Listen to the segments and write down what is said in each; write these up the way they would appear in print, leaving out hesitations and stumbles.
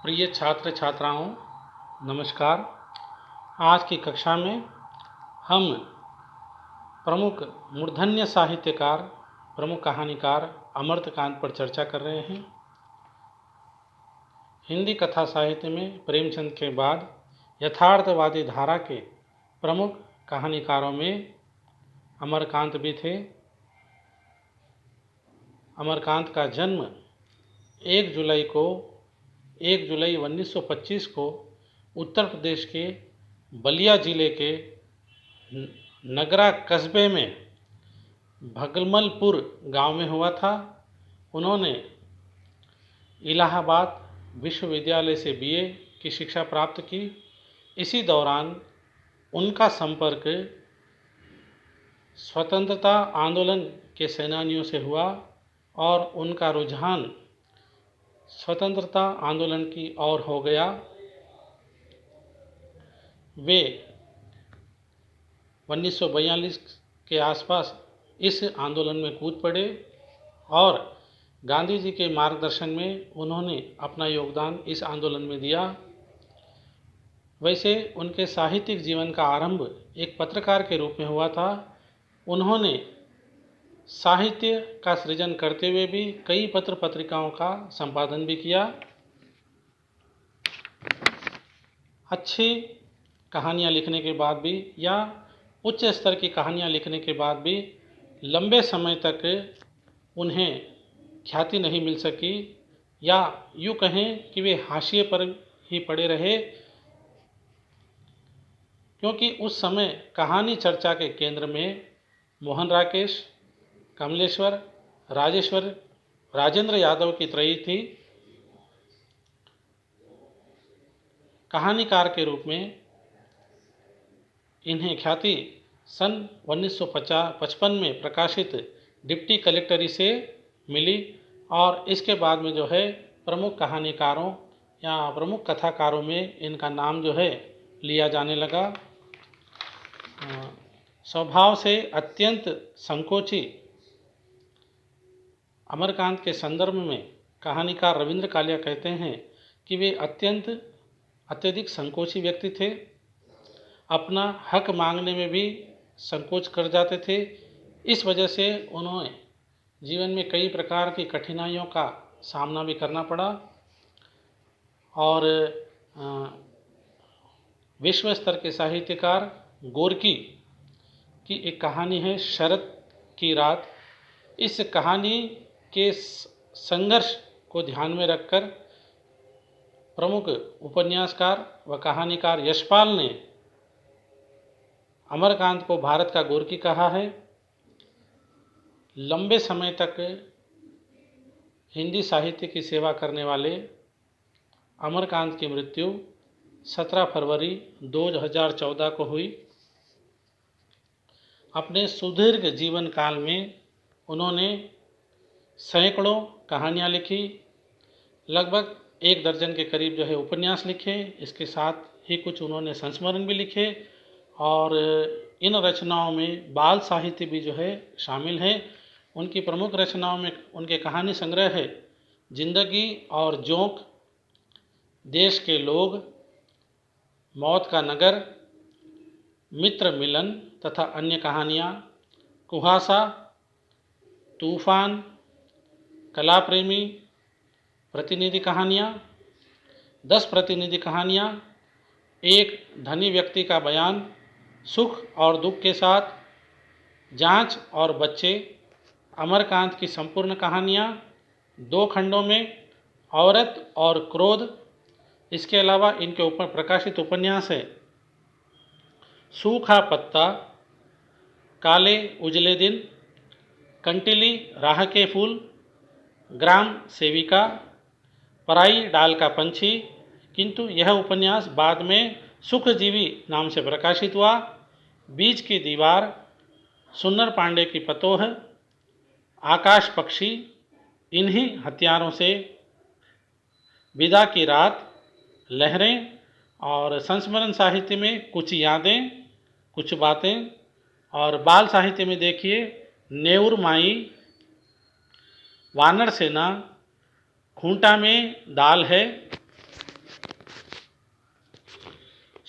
प्रिय छात्र छात्राओं, नमस्कार। आज की कक्षा में हम प्रमुख मूर्धन्य साहित्यकार, प्रमुख कहानीकार अमर्त्य पर चर्चा कर रहे हैं। हिंदी कथा साहित्य में प्रेमचंद के बाद यथार्थवादी धारा के प्रमुख कहानीकारों में अमरकांत भी थे। अमरकांत का जन्म 1 जुलाई 1925 को उत्तर प्रदेश के बलिया जिले के नगरा कस्बे में भगलमलपुर गांव में हुआ था। उन्होंने इलाहाबाद विश्वविद्यालय से बीए की शिक्षा प्राप्त की। इसी दौरान उनका संपर्क स्वतंत्रता आंदोलन के सेनानियों से हुआ और उनका रुझान स्वतंत्रता आंदोलन की ओर हो गया। वे 1942 के आसपास इस आंदोलन में कूद पड़े और गांधी जी के मार्गदर्शन में उन्होंने अपना योगदान इस आंदोलन में दिया। वैसे उनके साहित्यिक जीवन का आरंभ एक पत्रकार के रूप में हुआ था। उन्होंने साहित्य का सृजन करते हुए भी कई पत्र पत्रिकाओं का संपादन भी किया। अच्छी कहानियाँ लिखने के बाद भी या उच्च स्तर की कहानियाँ लिखने के बाद भी लंबे समय तक उन्हें ख्याति नहीं मिल सकी, या यूँ कहें कि वे हाशिए पर ही पड़े रहे, क्योंकि उस समय कहानी चर्चा के केंद्र में मोहन राकेश, कमलेश्वर, राजेंद्र यादव की त्रयी थी। कहानीकार के रूप में इन्हें ख्याति सन 1955 में प्रकाशित डिप्टी कलेक्टरी से मिली और इसके बाद में जो है प्रमुख कहानीकारों या प्रमुख कथाकारों में इनका नाम जो है लिया जाने लगा। स्वभाव से अत्यंत संकोची अमरकांत के संदर्भ में कहानीकार रविंद्र कालिया कहते हैं कि वे अत्यधिक संकोची व्यक्ति थे। अपना हक मांगने में भी संकोच कर जाते थे। इस वजह से उन्होंने जीवन में कई प्रकार की कठिनाइयों का सामना भी करना पड़ा और विश्व स्तर के साहित्यकार गोरकी की एक कहानी है शरद की रात। इस कहानी के संघर्ष को ध्यान में रखकर प्रमुख उपन्यासकार व कहानीकार यशपाल ने अमरकांत को भारत का गोरकी कहा है। लंबे समय तक हिंदी साहित्य की सेवा करने वाले अमरकांत की मृत्यु 17 फरवरी 2014 को हुई। अपने सुदीर्घ जीवन काल में उन्होंने सैकड़ों कहानियाँ लिखी, लगभग 1 दर्जन के करीब जो है उपन्यास लिखे। इसके साथ ही कुछ उन्होंने संस्मरण भी लिखे और इन रचनाओं में बाल साहित्य भी जो है शामिल है। उनकी प्रमुख रचनाओं में उनके कहानी संग्रह है जिंदगी और जोंक, देश के लोग, मौत का नगर, मित्र मिलन तथा अन्य कहानियाँ, कुहासा, तूफान, कला प्रेमी, प्रतिनिधि कहानियाँ, 10 प्रतिनिधि कहानियाँ, एक धनी व्यक्ति का बयान, सुख और दुख के साथ, जांच और बच्चे, अमरकांत की संपूर्ण कहानियाँ 2 खंडों में, औरत और क्रोध। इसके अलावा इनके ऊपर प्रकाशित उपन्यास है सूखा पत्ता, काले उजले दिन, कंटिली राह के फूल, ग्राम सेविका, पराई डाल का पंछी। किंतु यह उपन्यास बाद में सुखजीवी नाम से प्रकाशित हुआ। बीच की दीवार, सुन्नर पांडे की पतोह, आकाश पक्षी, इन्हीं हथियारों से, विदा की रात, लहरें और संस्मरण साहित्य में कुछ यादें, कुछ बातें और बाल साहित्य में देखिए नेउर माई, वानर सेना, खूंटा में दाल है,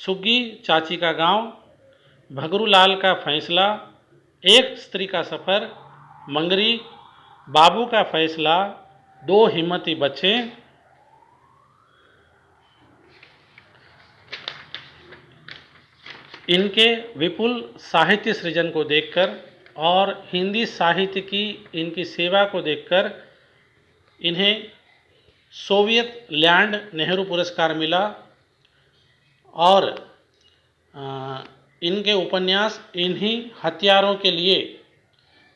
सुग्गी चाची का गांव, भगरूलाल का फैसला, एक स्त्री का सफ़र, मंगरी, बाबू का फैसला, दो हिम्मती बच्चे। इनके विपुल साहित्य सृजन को देखकर और हिंदी साहित्य की इनकी सेवा को देखकर इन्हें सोवियत लैंड नेहरू पुरस्कार मिला और इनके उपन्यास इन्हीं हथियारों के लिए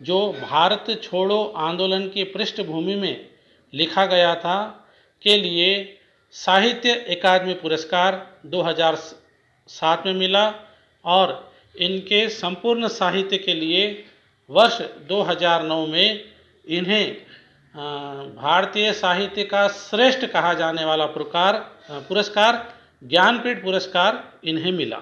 जो भारत छोड़ो आंदोलन की पृष्ठभूमि में लिखा गया था के लिए साहित्य अकादमी पुरस्कार 2007 में मिला और इनके संपूर्ण साहित्य के लिए वर्ष 2009 में इन्हें भारतीय साहित्य का श्रेष्ठ कहा जाने वाला पुरस्कार ज्ञानपीठ पुरस्कार इन्हें मिला।